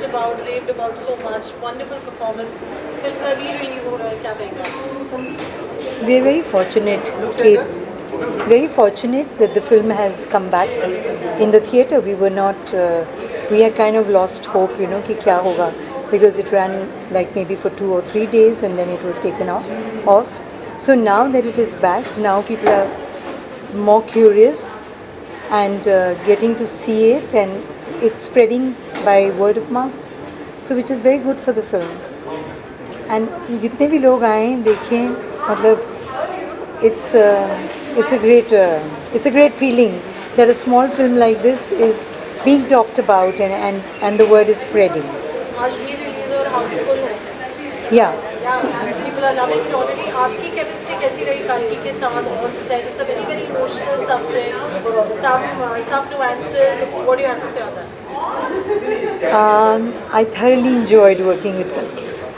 about, raved about so much. Wonderful performance. Film का re-release हो रहा है, क्या कहेंगे? We are very fortunate, Kate, very fortunate that the film has come back. In the theatre, we were not, we had kind of lost hope, you know, कि क्या होगा, because it ran like maybe for 2 or 3 days and then it was taken off. So now that it is back, now people are more curious and getting to see it, and it's spreading by word of mouth, so which is very good for the film. And जितने भी लोग आए देखें, मतलब it's a great feeling that a small film like this is being talked about, and the word is spreading. आज re-release और हाउसफुल है. Yeah. People are loving it already. आपकी chemistry कैसी रही कल्कि के साथ on set? It's a very very emotional subject. Some nuances. What do you have to say on that? I thoroughly enjoyed working with them.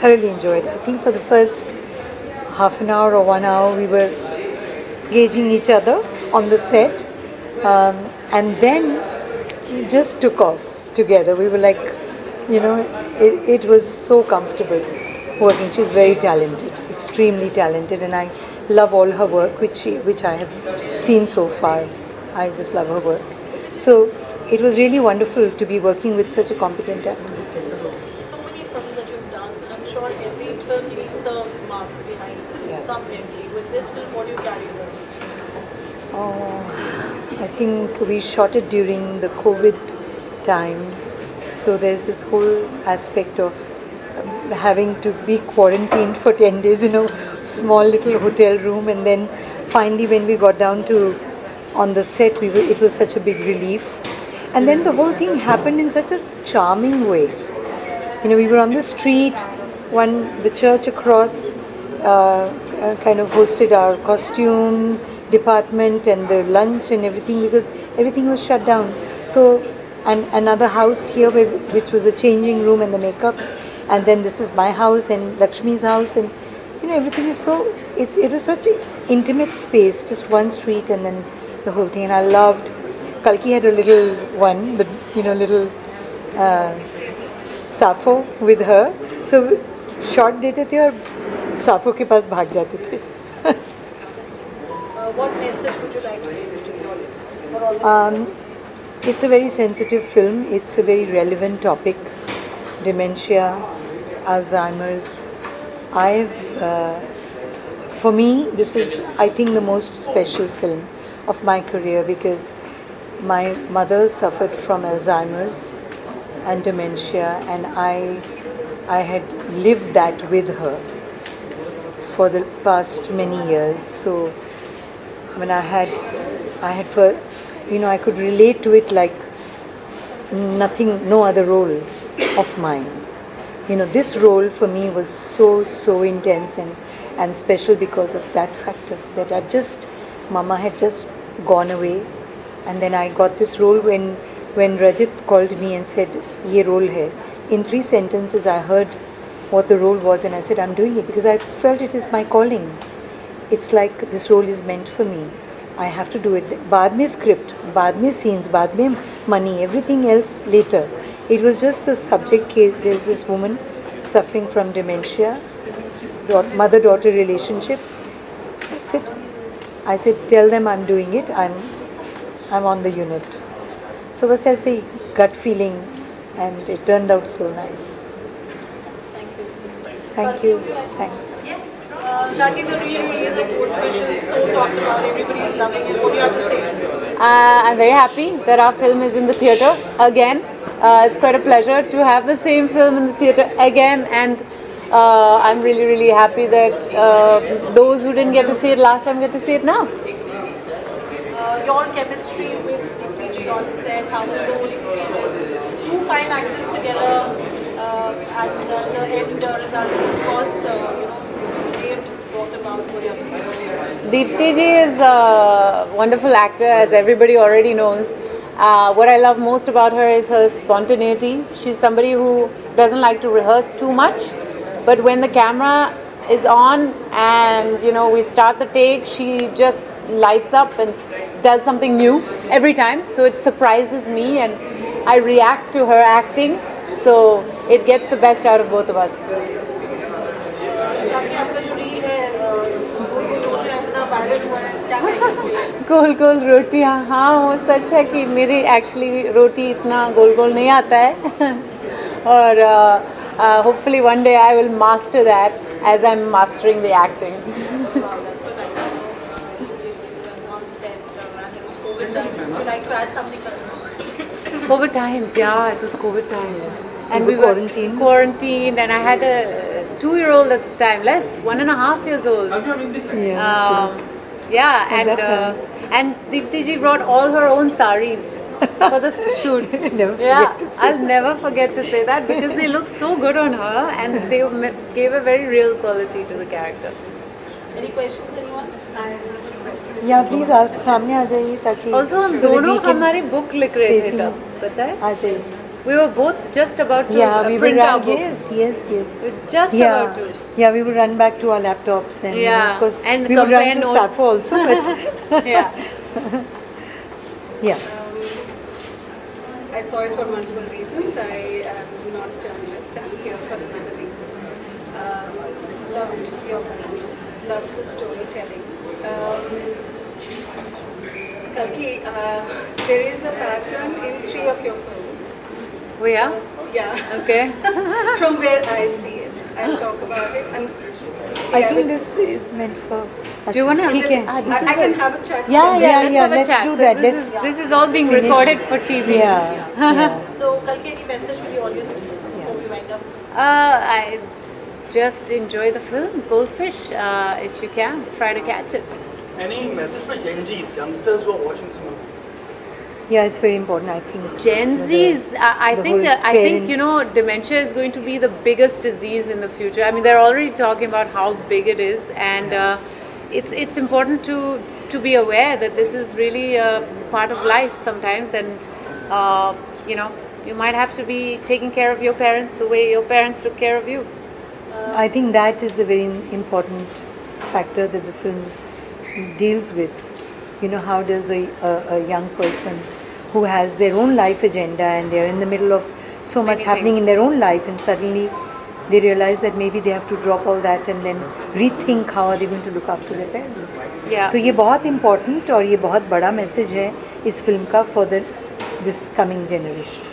Thoroughly enjoyed. I think for the first half an hour or 1 hour we were gauging each other on the set, and then we just took off together. We were like, you know, it was so comfortable working. She's very talented, extremely talented, and I love all her work, which I have seen so far. I just love her work. So it was really wonderful to be working with such a competent actor. So many films that you've done. I'm sure every film leaves a mark behind some memory. With this film, what do you carry home? I think we shot it during the COVID time, so there's this whole aspect of having to be quarantined for 10 days in a small little hotel room, and then finally when we got down to on the set, it was such a big relief, and then the whole thing happened in such a charming way. You know, we were on the street, the church across kind of hosted our costume department and the lunch and everything, because everything was shut down. So, and another house here which was a changing room and the makeup, and then this is my house and Lakshmi's house, and you know, everything is so, it was such an intimate space, just one street and then the whole thing. And I loved, Kalki had a little one, the little Safo with her, so shot देते थे और साफो के पास भाग जाते थे. What message would you like to give to the audience? It's a very sensitive film. It's a very relevant topic, dementia, Alzheimer's. For me, this is, I think, the most special film of my career, because my mother suffered from Alzheimer's and dementia, and I had lived that with her for the past many years. So when I had for, I could relate to it like no other role of mine. This role for me was so intense and special because of that factor, that Mama had just gone away, and then I got this role when Rajit called me and said, "Ye role hai." In 3 sentences I heard what the role was, and I said, "I'm doing it," because I felt it is my calling. It's like this role is meant for me. I have to do it. बाद में script, बाद में scenes, बाद में money, everything else later. It was just the subject. There's this woman suffering from dementia, mother-daughter relationship. That's it. I said, "Tell them I'm doing it. I'm on the unit." So बस ऐसे ही gut feeling, and it turned out so nice. Thank you. Thanks. That is the re-release of Goldfish is so talked about. Everybody is loving it. What do you have to say? I'm very happy that our film is in the theatre again. It's quite a pleasure to have the same film in the theatre again, and I'm really happy that those who didn't get to see it last time get to see it now. Your chemistry with Dipti ji on set, how was the whole experience? 2 fine actors together, and the end result, of course, it's raved, talked about. What do you have to say? Deepti ji is a wonderful actor, as everybody already knows. What I love most about her is her spontaneity. She's somebody who doesn't like to rehearse too much, but when the camera is on and we start the take, she just lights up and does something new every time. So it surprises me, and I react to her acting So it gets the best out of both of us. ताकि आपका जो reel है गोल गोल रोटियां इतना viral हुआ है, क्या कहेंगे इस पे? गोल गोल रोटियाँ, हाँ वो सच है कि मेरी एक्चुअली रोटी इतना गोल गोल नहीं आता है और hopefully one day I will master that as I am mastering the acting. Wow, that's so nice. On set, and it was COVID time. Would you like to add something? Karuna? COVID times, yeah, it was COVID times. And You we were were quarantined? quarantined, and I had a 2-year-old at the time, less, 1.5 years old. Yeah, Yeah, At and that and Deepti ji brought all her own saris for the shoot. Never Yeah, forget to say I'll never forget to say that because they look so good on her, and they gave a very real quality to the character. Any questions, anyone? I have a question. या please आज सामने आ जाइए ताकि Also, हम so that दोनों we can हमारी book लिख रहे थे facing- तब, पता है? आ जाइए. We were both just about to Yeah, we will print our run. books. Yes. We were just about to. Yeah, we will run back to our laptops and Yeah, of course and we will run compare to notes. Sappho also, but Yeah. yeah. I saw it for multiple reasons. I am not a journalist. I'm here for another reason. Loved your performance. Loved the storytelling. Kalki, there is a pattern in 3 of your films. Oh yeah? Yeah. Okay. From where I see it. I'll talk about it. And I yeah, think but this is meant for. Do you want to? ठीक है. I can have a chat. Yeah, have a let's chat, do 'cause that. This is all being finish. recorded for TV. Yeah. So, Kalki, any message for the audience before we wind up? I just enjoy the film Goldfish. If you can, try to catch it. Any message for Gen Zs, youngsters who are watching this movie? Yeah, it's very important. I think. Gen Zs, I the think whole that, I think parent- you know dementia is going to be the biggest disease in the future. I mean, they're already talking about how big it is, and it's important to be aware that this is really a part of life sometimes, and you know you might have to be taking care of your parents the way your parents took care of you. I think that is a very important factor that the film deals with. You know, how does a young person who has their own life agenda and they're in the middle of so much Many happening in their own life, and suddenly they realize that maybe they have to drop all that and then rethink how are they going to look after their parents. Yeah. So ये बहुत important और ये बहुत बड़ा message है इस film का for this coming generation.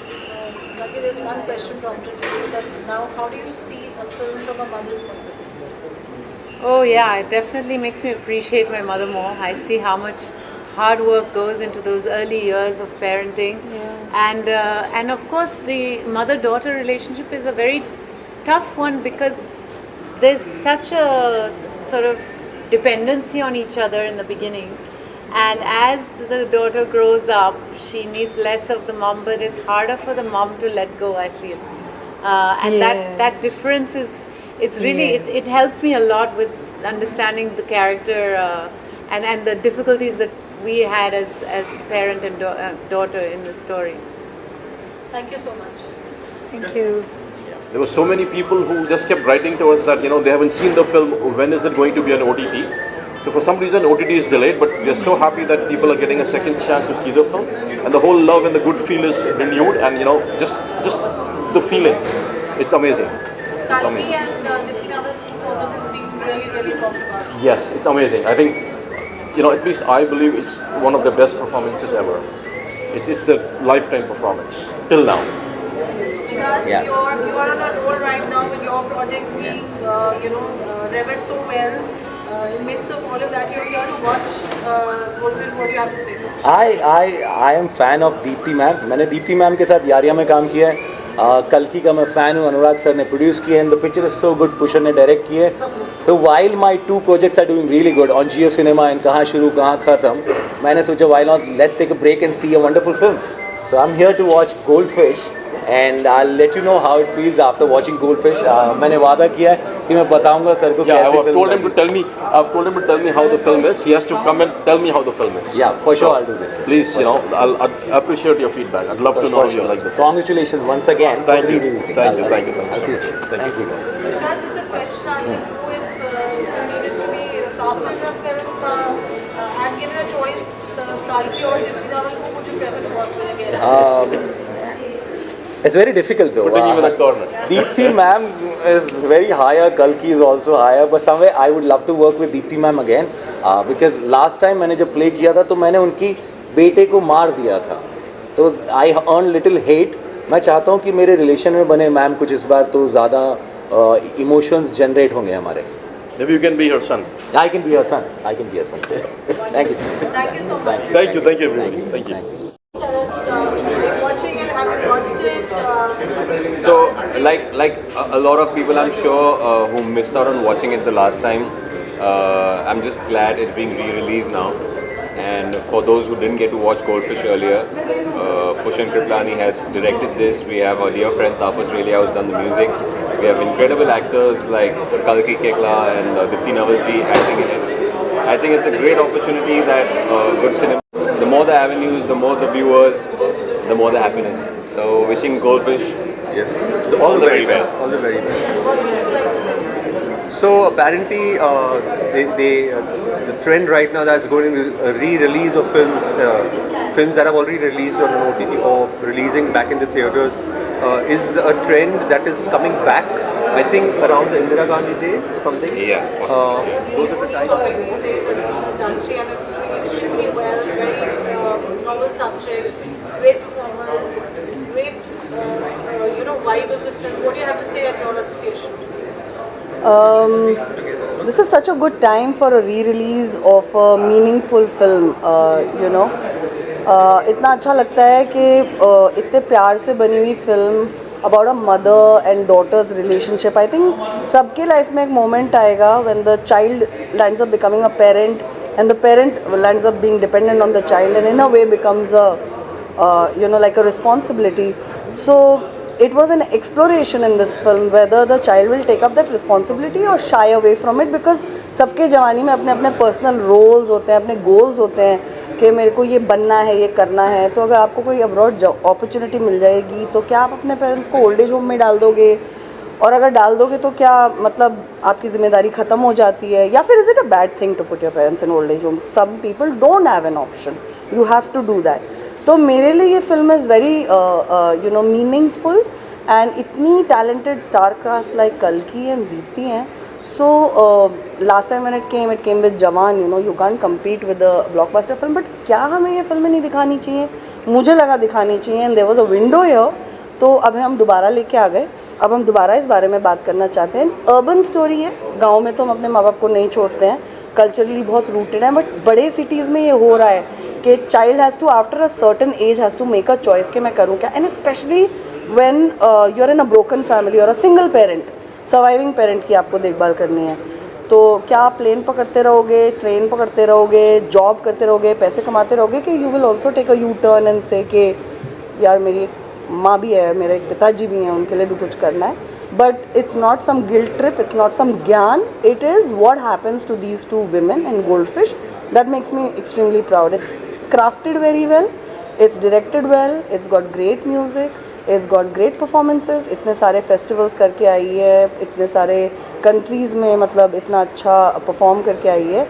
Kalki, there's one question prompted to you that now, how do you see a film from a mother's point of view? Oh yeah, it definitely makes me appreciate my mother more. I see how much hard work goes into those early years of parenting, and of course the mother-daughter relationship is a very tough one because there's such a sort of dependency on each other in the beginning, and as the daughter grows up, she needs less of the mom, but it's harder for the mom to let go, I feel, and that difference is. It's really it helped me a lot with understanding the character and the difficulties that we had as parent and daughter in the story. Thank you so much. Thank you. There were so many people who just kept writing to us that they haven't seen the film. When is it going to be on OTT? So for some reason OTT is delayed, but we are so happy that people are getting a second chance to see the film, and the whole love and the good feel is renewed, and just the feeling, it's amazing. It's Kalki amazing. and Diptina's performance has been really talked about. Yes, it's amazing. I think, at least I believe it's one of the best performances ever. It's the lifetime performance till now. Because Yeah. you are on a roll right now with your projects being, revered so well. In midst of all of that, you're here to watch Goldfish. What do you have to say? I am fan of Deepti ma'am. मैंने Deepti ma'am के साथ यारिया में काम किया है. कल्कि का मैं फ़ैन हूँ. अनुराग सर ने प्रोड्यूस किया है. The picture is so good. Pushkar ने डायरेक्ट किया है. So while my 2 projects are doing really good on Jio Cinema and कहाँ शुरू कहाँ ख़त्म, मैंने सोचा why not let's take a break and see a wonderful film. So I'm here to watch Goldfish and I'll let you know how it feels after watching Goldfish. मैंने वादा किया है कि मैं बताऊंगा सर को Yeah, कैसे I've told him to tell me. I've told him to tell me how the film is. He has to come and tell me how the film is. Yeah, for sure I'll do this. Please, I'll appreciate your feedback. I'd love to know how you like the film. Congratulations once again. Thank you. Re-releasing. Thank you. Thank you. I'll see you. Thank you. So, Vikas, just a question. Are you if you needed to be cast in a film and given a choice, Kalki or Diptina, who would you prefer to work with again? It's very difficult though. Putting you in a corner. Deepthi ma'am is very higher, Kalki is also higher, but somewhere I would love to work with Deepthi ma'am again because last time मैंने जब play किया था तो मैंने उनकी बेटे को मार दिया था, तो I earned little hate. मैं चाहता हूँ कि मेरे रिलेशन में बने मैम कुछ इस बार तो ज़्यादा इमोशंस जनरेट होंगे हमारे. Maybe you can be her son. I can be her son. I can be her son. Thank you so much. Thank you so much. Thank you everybody. Thank you. Tell us, watching it, haven't watched it. So, like a lot of people, I'm sure, who missed out on watching it the last time, I'm just glad it's being re-released now. And for those who didn't get to watch Goldfish earlier, Pushan Kriplani has directed this. We have our dear friend Tapas Relia who's done the music. We have incredible actors like Kalki Kekla and Dipti Navalji acting in it. I think it's a great opportunity that good cinema. The more the avenues, the more the viewers, the more the happiness. So wishing Goldfish, yes, all the very best. All the very best. So apparently, the trend right now that's going with a re-release of films, films that have already released on an OTT or releasing back in the theaters, is a trend that is coming back. I think around the Indira Gandhi days or something. Yeah, possibly. Those are the times. These days in the industry, and it's doing extremely well. Very novel subject, great performers, great vibe of the film. What do you have to say at your association? This is such a good time for a re-release of a meaningful film. इतना अच्छा लगता है कि इतने प्यार से बनी हुई film about a mother and daughter's relationship. I think सबके लाइफ में एक मोमेंट आएगा when the child lands up becoming a parent and the parent lands up being dependent on the child and in a way becomes like a responsibility. So it was an exploration in this film whether the child will take up that responsibility or shy away from it, because सबके जवानी में अपने अपने personal roles होते हैं, अपने goals होते हैं कि मेरे को ये बनना है, ये करना है. तो अगर आपको कोई अब्रॉड अपॉर्चुनिटी मिल जाएगी तो क्या आप अपने पेरेंट्स को ओल्ड एज होम में डाल दोगे, और अगर डाल दोगे तो क्या मतलब आपकी जिम्मेदारी ख़त्म हो जाती है, या फिर is it a bad thing to put your parents in old age home. Some people don't have an option, you have to do that. तो मेरे लिए ये film is very meaningful and इतनी टैलेंटेड स्टार कास्ट लाइक कल्की and Deepti हैं. So last time when it came with Jawan, you can't compete with a blockbuster film. But क्या हमें ये फिल्में नहीं दिखानी चाहिए? मुझे लगा दिखानी चाहिए and there was a window here. तो अब हम दोबारा लेके आ गए. अब हम दोबारा इस बारे में बात करना चाहते हैं. अर्बन स्टोरी है, गाँव में तो हम अपने माँ बाप को नहीं छोड़ते हैं, कल्चरली बहुत रूटेड है. बट बड़े सिटीज़ में ये हो रहा है कि child has to after a certain age has to make a choice कि मैं करूँ क्या. And especially when you are in a broken family और a single parent, surviving parent की आपको देखभाल करनी है. तो क्या आप प्लेन पकड़ते रहोगे, ट्रेन पकड़ते रहोगे, जॉब करते रहोगे, पैसे कमाते रहोगे, कि you will also take a U turn and say कि यार मेरी एक माँ भी है, मेरे एक पिताजी भी हैं, उनके लिए भी कुछ करना है. But it's not some guilt trip, it's not some gyan, it is what happens to these two women in Goldfish. That makes me extremely proud. It's crafted very well, it's directed well, it's got great music, it's got great performances. इतने सारे festivals करके आई है, इतने सारे countries में मतलब इतना अच्छा perform करके आई है.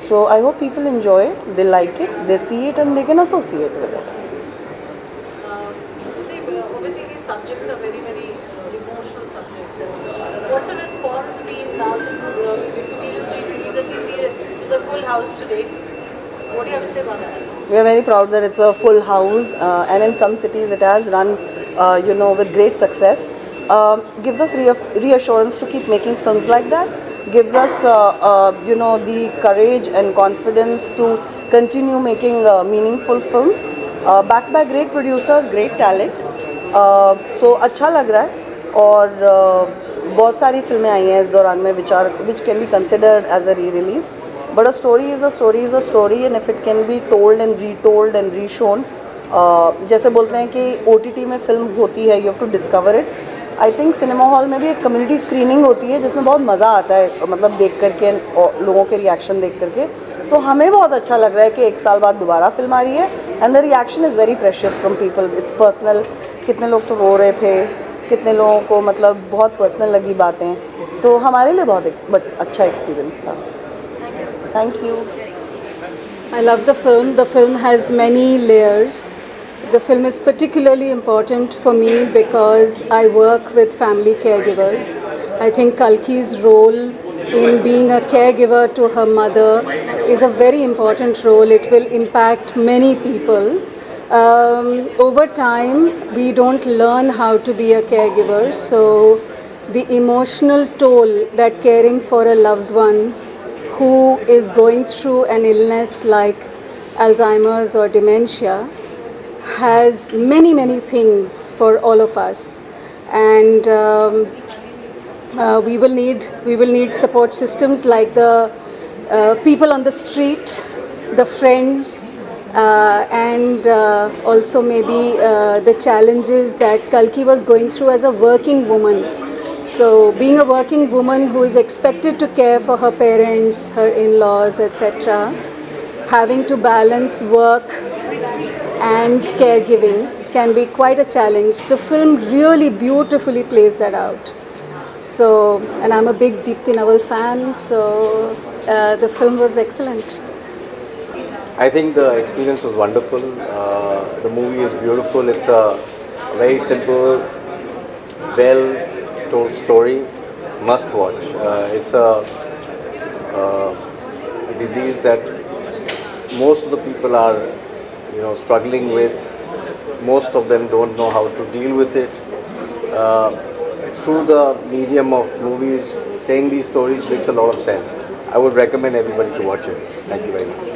So I hope people enjoy it, they like it, they see it and they can associate with it. Obviously these subjects are very, very emotional subjects. What's the response been now since we've experienced re-release and we see it's a full house today? What do you have to say about that? We are very proud that it's a full house and in some cities it has run with great success. Gives us reassurance to keep making films like that. Gives us the courage and confidence to continue making meaningful films backed by great producers, great talent. So अच्छा लग रहा है. और बहुत सारी फिल्में आई हैं इस दौरान में which can be considered as a re-release. But a story is a story is a story, and if it can be told and retold and reshown, जैसे बोलते हैं कि OTT में फिल्म होती है, you have to discover it. I think cinema hall में भी एक कम्युनिटी स्क्रीनिंग होती है जिसमें बहुत मज़ा आता है, मतलब देख करके लोगों के रिएक्शन देख करके. तो हमें बहुत अच्छा लग रहा है कि 1 साल बाद दोबारा फिल्म आ रही है and the reaction is very precious from people. It's personal. कितने लोग तो रो रहे थे, कितने लोगों को मतलब बहुत पर्सनल लगी बातें. तो हमारे लिए बहुत एक अच्छा एक्सपीरियंस था. Thank you. I love the film. The film has many layers. The film is particularly important for me because I work with family caregivers. I think Kalki's role in being a caregiver to her mother is a very important role. It will impact many people. Over time, we don't learn how to be a caregiver, so the emotional toll that caring for a loved one who is going through an illness like Alzheimer's or dementia has many things for all of us, and we will need support systems like the people on the street, the friends, and also maybe the challenges that Kalki was going through as a working woman. So being a working woman who is expected to care for her parents, her in-laws, etc., having to balance work and caregiving can be quite a challenge. The film really beautifully plays that out. So, and I'm a big Deepti Naval fan, so the film was excellent. I think the experience was wonderful. The movie is beautiful. It's a very simple, well-told story. Must watch. It's a disease that most of the people are, struggling with. Most of them don't know how to deal with it. Through the medium of movies, saying these stories makes a lot of sense. I would recommend everybody to watch it. Thank you very much.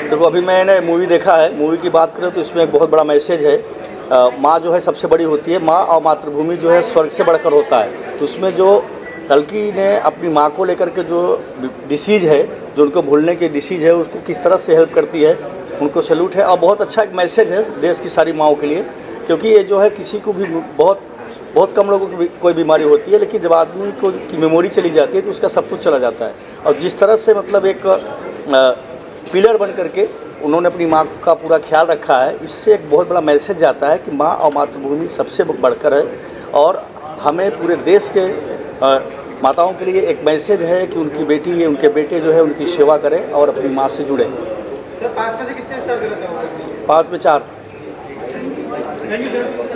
देखो, अभी मैंने movie देखा है। Movie की बात करें तो इसमें एक बहुत बड़ा मैसेज है। माँ जो है सबसे बड़ी होती है। माँ और मातृभूमि जो है स्वर्ग से बढ़कर होता है। तो उसमें जो कल्की ने अपनी माँ को लेकर के जो डिसीज़ है, जो उनको भूलने की डिसीज़ है, उसको किस तरह से हेल्प करती है, उनको सैल्यूट है। और बहुत अच्छा एक मैसेज है देश की सारी माँओं के लिए, क्योंकि ये जो है किसी को भी बहुत कम लोगों को कोई बीमारी होती है, लेकिन जब आदमी को की मेमोरी चली जाती है तो उसका सब कुछ चला जाता है। और जिस तरह से मतलब एक पिलर बन करके उन्होंने अपनी माँ का पूरा ख्याल रखा है, इससे एक बहुत बड़ा मैसेज जाता है कि माँ और मातृभूमि सबसे बढ़कर है। और हमें पूरे देश के माताओं के लिए एक मैसेज है कि उनकी बेटी, उनके बेटे जो है उनकी सेवा करें और अपनी माँ से जुड़ें। सर 5 में से कितने स्टार देना चाहोगे? 5 में 4। Thank you sir.